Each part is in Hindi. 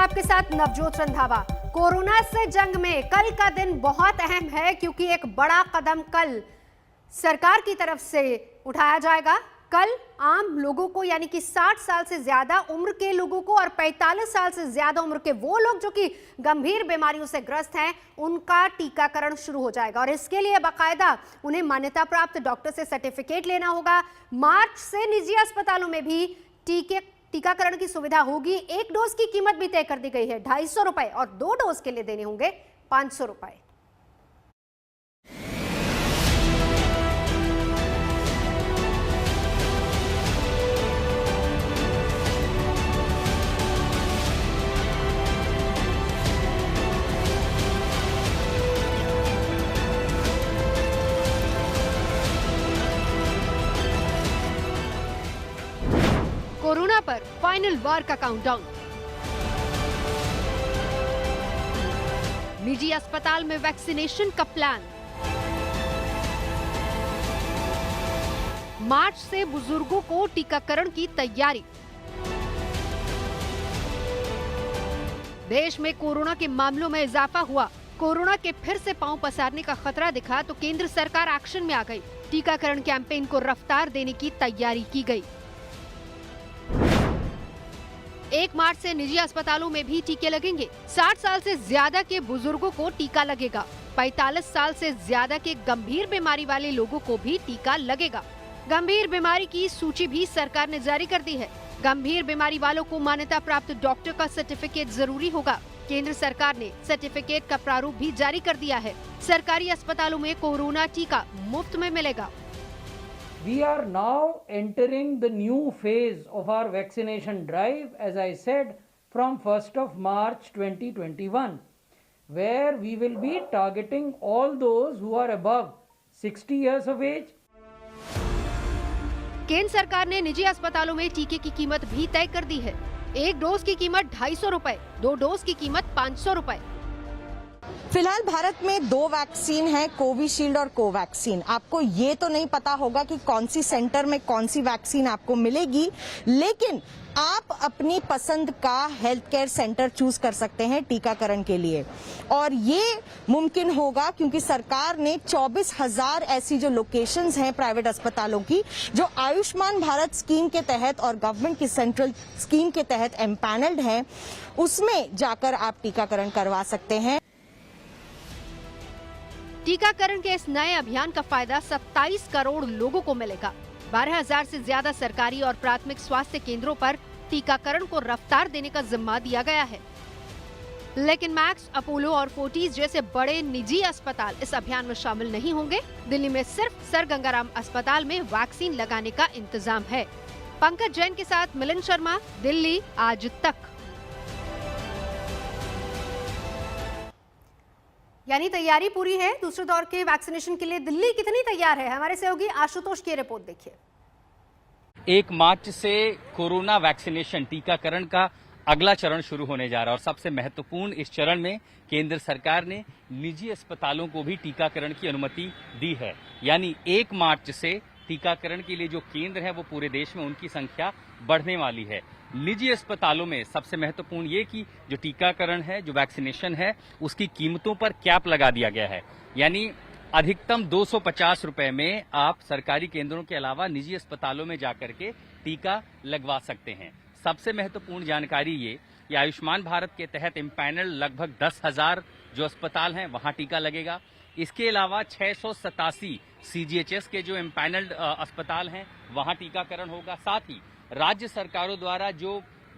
आपके साथ नवजोत रंधावा। कोरोना से जंग में कल का दिन बहुत अहम है क्योंकि एक बड़ा कदम कल सरकार की तरफ से उठाया जाएगा। कल आम लोगों को यानी कि 60 साल से ज्यादा उम्र के लोगों को और 45 साल से ज्यादा उम्र के वो लोग जो कि गंभीर बीमारियों से ग्रस्त हैं उनका टीकाकरण शुरू हो जाएगा और इसके लिए बाकायदा उन्हें मान्यता प्राप्त डॉक्टर से सर्टिफिकेट लेना होगा। मार्च से निजी अस्पतालों में भी टीकाकरण की सुविधा होगी। एक डोज की कीमत भी तय कर दी गई है 250 रुपए और 2 डोज के लिए देने होंगे 500 रुपए। कोरोना पर फाइनल वार का काउंटडाउन। निजी अस्पताल में वैक्सीनेशन का प्लान। मार्च से बुजुर्गों को टीकाकरण की तैयारी। देश में कोरोना के मामलों में इजाफा हुआ। कोरोना के फिर से पांव पसारने का खतरा दिखा तो केंद्र सरकार एक्शन में आ गई। टीकाकरण कैंपेन को रफ्तार देने की तैयारी की गई। 1 मार्च से निजी अस्पतालों में भी टीके लगेंगे। 60 साल से ज्यादा के बुजुर्गों को टीका लगेगा। 45 साल से ज्यादा के गंभीर बीमारी वाले लोगों को भी टीका लगेगा। गंभीर बीमारी की सूची भी सरकार ने जारी कर दी है। गंभीर बीमारी वालों को मान्यता प्राप्त डॉक्टर का सर्टिफिकेट जरूरी होगा। केंद्र सरकार ने सर्टिफिकेट का प्रारूप भी जारी कर दिया है। सरकारी अस्पतालों में कोरोना टीका मुफ्त में मिलेगा। We are now entering the new phase of our vaccination drive, as I said, from 1st of March 2021, where we will be targeting all those who are above 60 years of age. केंद्र सरकार ने निजी अस्पतालों में टीके की कीमत भी तय कर दी है। 1 डोज की कीमत 250 रुपए, 2 डोज की कीमत 500 रुपए। फिलहाल भारत में 2 वैक्सीन है, कोविशील्ड और कोवैक्सीन। आपको ये तो नहीं पता होगा कि कौन सी सेंटर में कौन सी वैक्सीन आपको मिलेगी, लेकिन आप अपनी पसंद का हेल्थ केयर सेंटर चूज कर सकते हैं टीकाकरण के लिए। और ये मुमकिन होगा क्योंकि सरकार ने 24,000 ऐसी जो लोकेशंस हैं प्राइवेट अस्पतालों की, जो आयुष्मान भारत स्कीम के तहत और गवर्नमेंट की सेंट्रल स्कीम के तहत एम्पैनल्ड हैं, उसमें जाकर आप टीकाकरण करवा सकते हैं। टीकाकरण के इस नए अभियान का फायदा 27 करोड़ लोगों को मिलेगा। 12,000 से ज्यादा सरकारी और प्राथमिक स्वास्थ्य केंद्रों पर टीकाकरण को रफ्तार देने का जिम्मा दिया गया है। लेकिन मैक्स, अपोलो और फोर्टिस जैसे बड़े निजी अस्पताल इस अभियान में शामिल नहीं होंगे। दिल्ली में सिर्फ सर गंगाराम अस्पताल में वैक्सीन लगाने का इंतजाम है। पंकज जैन के साथ मिलिंद शर्मा, दिल्ली आज तक। यानी तैयारी पूरी है दूसरे दौर के वैक्सीनेशन के लिए। दिल्ली कितनी तैयार है, हमारे सहयोगी आशुतोष की रिपोर्ट देखिए। 1 मार्च से कोरोना वैक्सीनेशन टीकाकरण का अगला चरण शुरू होने जा रहा है और सबसे महत्वपूर्ण इस चरण में केंद्र सरकार ने निजी अस्पतालों को भी टीकाकरण की अनुमति दी है। यानी 1 मार्च से टीकाकरण के लिए जो केंद्र है वो पूरे देश में उनकी संख्या बढ़ने वाली है। निजी अस्पतालों में सबसे महत्वपूर्ण ये कि जो टीकाकरण है, जो वैक्सीनेशन है, उसकी कीमतों पर कैप लगा दिया गया है। यानी अधिकतम 250 रुपए में आप सरकारी केंद्रों के अलावा निजी अस्पतालों में जाकर के टीका लगवा सकते हैं। सबसे महत्वपूर्ण जानकारी ये आयुष्मान भारत के तहत एम्पैनल लगभग 10,000 जो अस्पताल हैं वहां टीका लगेगा। इसके अलावा 687 CGHS के जो एम्पैनल्ड अस्पताल हैं वहां टीकाकरण होगा। साथ ही राज्य सरकारों द्वारा जो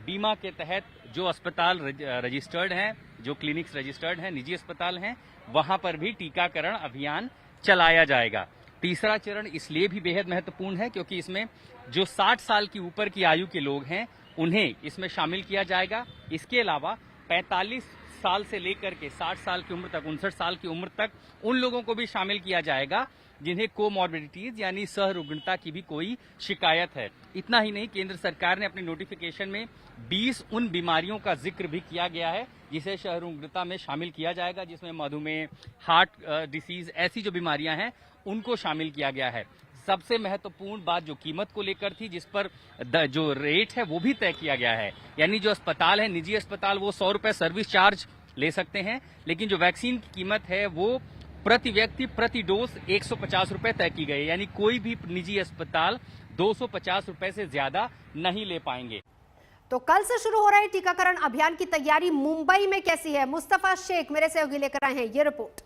बीमा के तहत जो अस्पताल रजिस्टर्ड हैं, जो क्लिनिक्स रजिस्टर्ड हैं, निजी अस्पताल हैं, वहां पर भी टीकाकरण अभियान चलाया जाएगा। तीसरा चरण इसलिए भी बेहद महत्वपूर्ण है क्योंकि इसमें जो 60 साल की ऊपर की आयु के लोग हैं उन्हें इसमें शामिल किया जाएगा। इसके अलावा 45 साल से लेकर के 60 साल की उम्र तक, 59 साल की उम्र तक उन लोगों को भी शामिल किया जाएगा जिन्हें कोमॉर्बिडिटीज यानी सहरुग्णता की भी कोई शिकायत है। इतना ही नहीं, केंद्र सरकार ने अपने नोटिफिकेशन में 20 उन बीमारियों का जिक्र भी किया गया है जिसे सहरुग्णता में शामिल किया जाएगा, जिसमें मधुमेह, हार्ट डिसीज, ऐसी जो बीमारियां हैं उनको शामिल किया गया है। सबसे महत्वपूर्ण बात जो कीमत को लेकर थी, जिस पर जो रेट है वो भी तय किया गया है। यानी जो अस्पताल है, निजी अस्पताल, वो 100 रुपए सर्विस चार्ज ले सकते हैं, लेकिन जो वैक्सीन की कीमत है वो प्रति व्यक्ति प्रति डोज 150 रुपए तय की गई है। यानी कोई भी निजी अस्पताल 250 रुपए से ज्यादा नहीं ले पाएंगे। तो कल से शुरू हो रहे टीकाकरण अभियान की तैयारी मुंबई में कैसी है? मुस्तफा शेख मेरे सहयोगी लेकर आए हैं ये रिपोर्ट।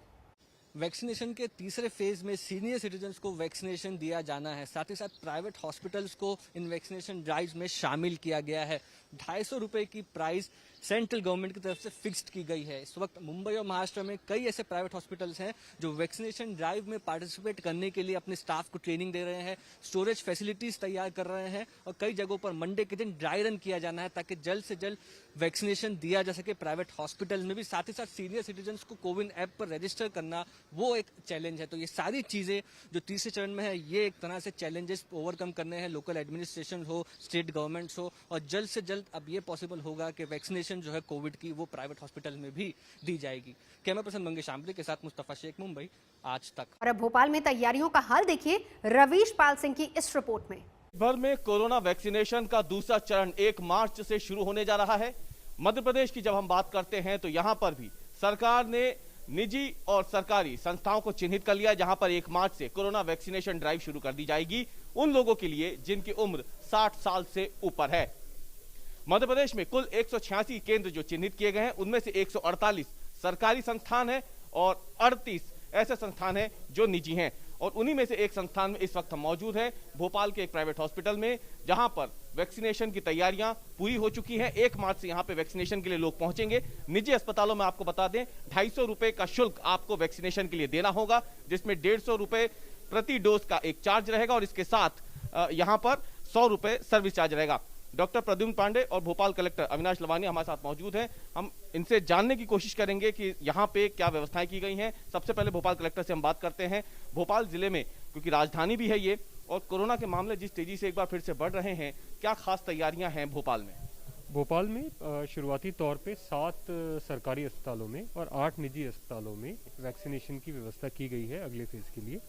वैक्सीनेशन के तीसरे फेज में सीनियर सिटीजन्स को वैक्सीनेशन दिया जाना है। साथ ही साथ प्राइवेट हॉस्पिटल्स को इन वैक्सीनेशन ड्राइव्स में शामिल किया गया है। 250 रुपए की प्राइस सेंट्रल गवर्नमेंट की तरफ से फिक्स्ड की गई है। इस वक्त मुंबई और महाराष्ट्र में कई ऐसे प्राइवेट हॉस्पिटल्स हैं जो वैक्सीनेशन ड्राइव में पार्टिसिपेट करने के लिए अपने स्टाफ को ट्रेनिंग दे रहे हैं, स्टोरेज फैसिलिटीज तैयार कर रहे हैं और कई जगहों पर मंडे के दिन ड्राई रन किया जाना है ताकि जल्द से जल्द वैक्सीनेशन दिया जा सके प्राइवेट हॉस्पिटल्स में भी। साथ ही साथ सीनियर सिटीजन्स को कोविन ऐप पर रजिस्टर करना वो एक चैलेंज है। तो ये सारी चीजें जो तीसरे चरण में है, ये एक तरह से चैलेंजेस ओवरकम करने हैं। लोकल एडमिनिस्ट्रेशन हो, स्टेट गवर्नमेंट्स हो, और जल्द से जल्द अब ये पॉसिबल होगा कि वैक्सीनेशन जो है कोविड की वो प्राइवेट हॉस्पिटल में भी दी जाएगी। कैमरा पर्सन मंगेश आंबले के साथ मुस्तफा शेख, मुंबई, आज तक। और अब भोपाल में तैयारियों का हाल देखिए रवीश पाल सिंह की इस रिपोर्ट में। भर में कोरोना वैक्सीनेशन का दूसरा चरण 1 मार्च से शुरू होने जा रहा है। मध्य प्रदेश की जब हम बात करते हैं तो यहां पर भी सरकार ने निजी और सरकारी संस्थाओं को चिन्हित कर लिया, जहां पर 1 मार्च से कोरोना वैक्सीनेशन ड्राइव शुरू कर दी जाएगी उन लोगों के लिए जिनकी उम्र 60 साल से ऊपर है। मध्य प्रदेश में कुल 186 केंद्र जो चिन्हित किए गए हैं, उनमें से 148 सरकारी संस्थान है और 38 ऐसे संस्थान हैं जो निजी हैं। और उन्हीं में से एक संस्थान में इस वक्त हम मौजूद हैं, भोपाल के एक प्राइवेट हॉस्पिटल में, जहां पर वैक्सीनेशन की तैयारियां पूरी हो चुकी हैं। 1 मार्च से यहां पे वैक्सीनेशन के लिए लोग पहुंचेंगे। निजी अस्पतालों में आपको बता दें 250 रुपए का शुल्क आपको वैक्सीनेशन के लिए देना होगा, जिसमें 150 रुपए प्रति डोज का एक चार्ज रहेगा और इसके साथ यहां पर 100 रुपए सर्विस चार्ज रहेगा। डॉक्टर प्रद्युम्न पांडे और भोपाल कलेक्टर अविनाश लवानी हमारे साथ मौजूद हैं। हम इनसे जानने की कोशिश करेंगे कि यहाँ पे क्या व्यवस्थाएं की गई हैं। सबसे पहले भोपाल कलेक्टर से हम बात करते हैं। भोपाल जिले में, क्योंकि राजधानी भी है ये, और कोरोना के मामले जिस तेजी से एक बार फिर से बढ़ रहे हैं, क्या खास तैयारियां हैं भोपाल में? भोपाल में शुरुआती तौर पे 7 सरकारी अस्पतालों में और 8 निजी अस्पतालों में वैक्सीनेशन की व्यवस्था की गई है अगले फेज के लिए।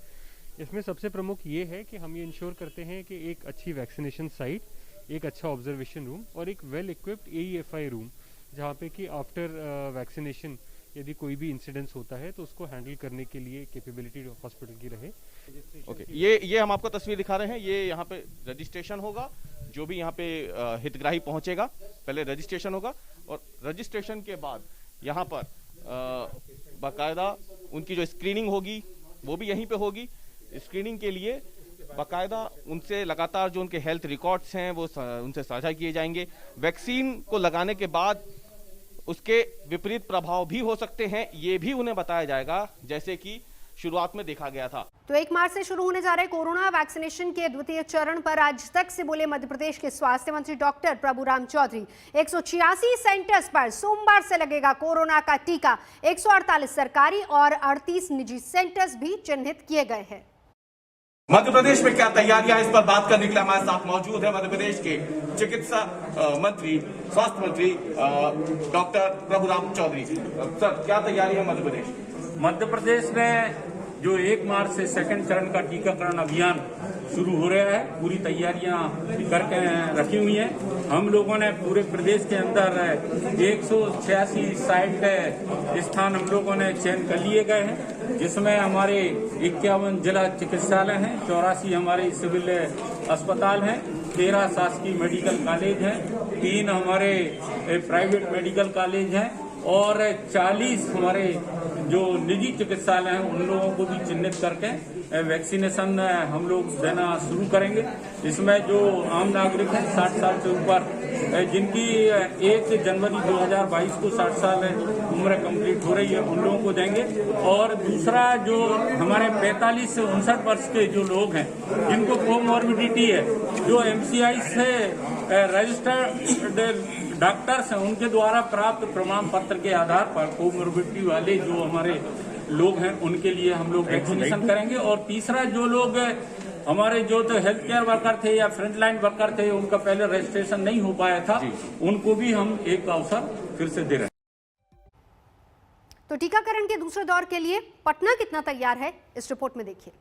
इसमें सबसे प्रमुख ये है कि हम ये इंश्योर करते हैं कि एक अच्छी वैक्सीनेशन साइट, एक अच्छा ऑब्जर्वेशन रूम और एक वेल इक्विप्ड AEFI रूम, जहाँ पे कि आफ्टर वैक्सीनेशन यदि कोई भी इंसिडेंस होता है तो उसको हैंडल करने के लिए कैपेबिलिटी हॉस्पिटल की रहे। ओके, ये हम आपको तस्वीर दिखा रहे हैं। ये यहाँ पे रजिस्ट्रेशन होगा, जो भी यहाँ पे हितग्राही पहुंचेगा पहले रजिस्ट्रेशन होगा और रजिस्ट्रेशन के बाद यहाँ पर बाकायदा उनकी जो स्क्रीनिंग होगी वो भी यहीं पे होगी। स्क्रीनिंग के लिए बाकायदा उनसे लगातार जो उनके हेल्थ रिकॉर्ड्स हैं वो उनसे साझा किए जाएंगे। वैक्सीन को लगाने के बाद उसके विपरीत प्रभाव भी हो सकते हैं, ये भी उन्हें बताया जाएगा, जैसे कि शुरुआत में देखा गया था। तो 1 मार्च से शुरू होने जा रहे कोरोना वैक्सीनेशन के द्वितीय चरण पर आज तक से बोले मध्य प्रदेश के स्वास्थ्य मंत्री डॉक्टर प्रभुराम चौधरी। 186 सेंटर्स पर सोमवार से लगेगा कोरोना का टीका। 148 सरकारी और 38 निजी सेंटर्स भी चिन्हित किए गए हैं। मध्य प्रदेश में क्या तैयारियां, इस पर बात करने के लिए हमारे साथ मौजूद है मध्य प्रदेश के चिकित्सा मंत्री, स्वास्थ्य मंत्री डॉक्टर प्रभुराम चौधरी। सर, क्या तैयारी है मध्य प्रदेश? मध्य प्रदेश में जो 1 मार्च से सेकंड चरण का टीकाकरण अभियान शुरू हो रहा है, पूरी तैयारियां करके रखी हुई हैं। हम लोगों ने पूरे प्रदेश के अंदर 186 साइट स्थान हम लोगों ने चयन कर लिए गए हैं, जिसमें हमारे 51 जिला चिकित्सालय हैं, 84 हमारे सिविल अस्पताल हैं, 13 शासकीय मेडिकल कॉलेज हैं, 3 हमारे प्राइवेट मेडिकल कॉलेज हैं और 40 हमारे जो निजी चिकित्सालय हैं उन लोगों को भी चिन्हित करके वैक्सीनेशन हम लोग देना शुरू करेंगे। इसमें जो आम नागरिक हैं 60 साल से ऊपर, जिनकी 1 जनवरी 2022 को 60 साल उम्र कंप्लीट हो रही है, उन लोगों को देंगे। और दूसरा जो हमारे 45 से 59 वर्ष के जो लोग हैं जिनको कोमॉर्बिडिटी है, जो MCI से रजिस्टर्ड डॉक्टर्स हैं, उनके द्वारा प्राप्त प्रमाण पत्र के आधार पर कोमॉर्बिडिटी वाले जो हमारे लोग हैं उनके लिए हम लोग वैक्सीनेशन करेंगे। और तीसरा जो लोग हमारे जो तो हेल्थ केयर वर्कर थे या फ्रंट लाइन वर्कर थे, उनका पहले रजिस्ट्रेशन नहीं हो पाया था, उनको भी हम एक अवसर फिर से दे रहे हैं। तो टीकाकरण के दूसरे दौर के लिए पटना कितना तैयार है, इस रिपोर्ट में देखिए।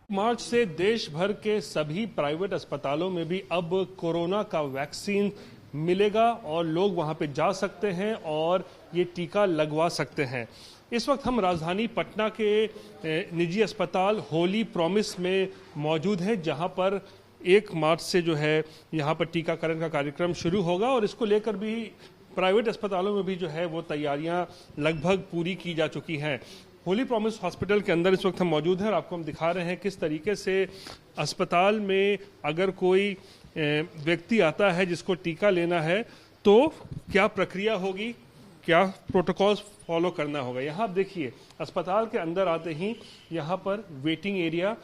मार्च से देश भर के सभी प्राइवेट अस्पतालों में भी अब कोरोना का वैक्सीन मिलेगा और लोग वहां पे जा सकते हैं और ये टीका लगवा सकते हैं। इस वक्त हम राजधानी पटना के निजी अस्पताल होली प्रॉमिस में मौजूद हैं, जहां पर 1 मार्च से जो है यहां पर टीकाकरण का कार्यक्रम शुरू होगा और इसको लेकर भी प्राइवेट अस्पतालों में भी जो है वो तैयारियां लगभग पूरी की जा चुकी हैं। होली प्रॉमिस हॉस्पिटल के अंदर इस वक्त हम मौजूद हैं और आपको हम दिखा रहे हैं किस तरीके से अस्पताल में अगर कोई व्यक्ति आता है जिसको टीका लेना है तो क्या प्रक्रिया होगी, क्या प्रोटोकॉल्स फॉलो करना होगा। यहाँ आप देखिए अस्पताल के अंदर आते ही यहाँ पर वेटिंग एरिया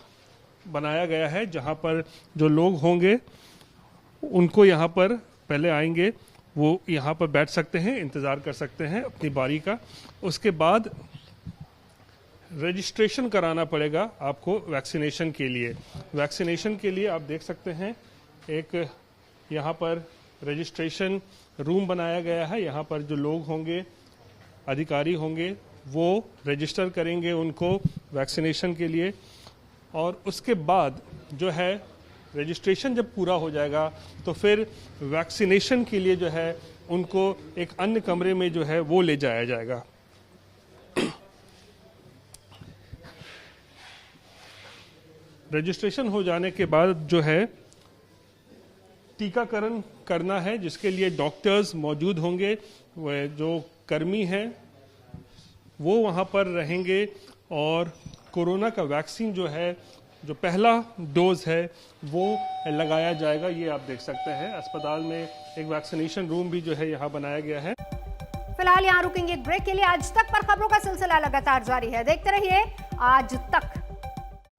बनाया गया है, जहाँ पर जो लोग होंगे उनको यहाँ पर पहले आएंगे, वो यहाँ पर बैठ सकते हैं, इंतज़ार कर सकते हैं अपनी बारी का। उसके बाद रजिस्ट्रेशन कराना पड़ेगा आपको वैक्सीनेशन के लिए। वैक्सीनेशन के लिए आप देख सकते हैं एक यहाँ पर रजिस्ट्रेशन रूम बनाया गया है। यहाँ पर जो लोग होंगे, अधिकारी होंगे, वो रजिस्टर करेंगे उनको वैक्सीनेशन के लिए और उसके बाद जो है रजिस्ट्रेशन जब पूरा हो जाएगा तो फिर वैक्सीनेशन के लिए जो है उनको एक अन्य कमरे में जो है वो ले जाया जाएगा। रजिस्ट्रेशन हो जाने के बाद जो है टीकाकरण करना है, जिसके लिए डॉक्टर्स मौजूद होंगे, वह जो कर्मी हैं वो वहाँ पर रहेंगे और कोरोना का वैक्सीन जो है, जो पहला डोज है वो लगाया जाएगा। ये आप देख सकते हैं अस्पताल में एक वैक्सीनेशन रूम भी जो है यहाँ बनाया गया है। फिलहाल यहाँ रुकेंगे एक ब्रेक के लिए। आज तक पर खबरों का सिलसिला लगातार जारी है, देखते रहिए आज तक।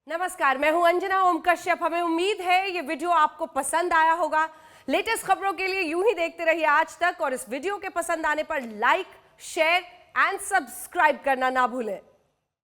नमस्कार, मैं हूं अंजना ओम कश्यप। हमें उम्मीद है ये वीडियो आपको पसंद आया होगा। लेटेस्ट खबरों के लिए यूं ही देखते रहिए आज तक और इस वीडियो के पसंद आने पर लाइक, शेयर एंड सब्सक्राइब करना ना भूलें।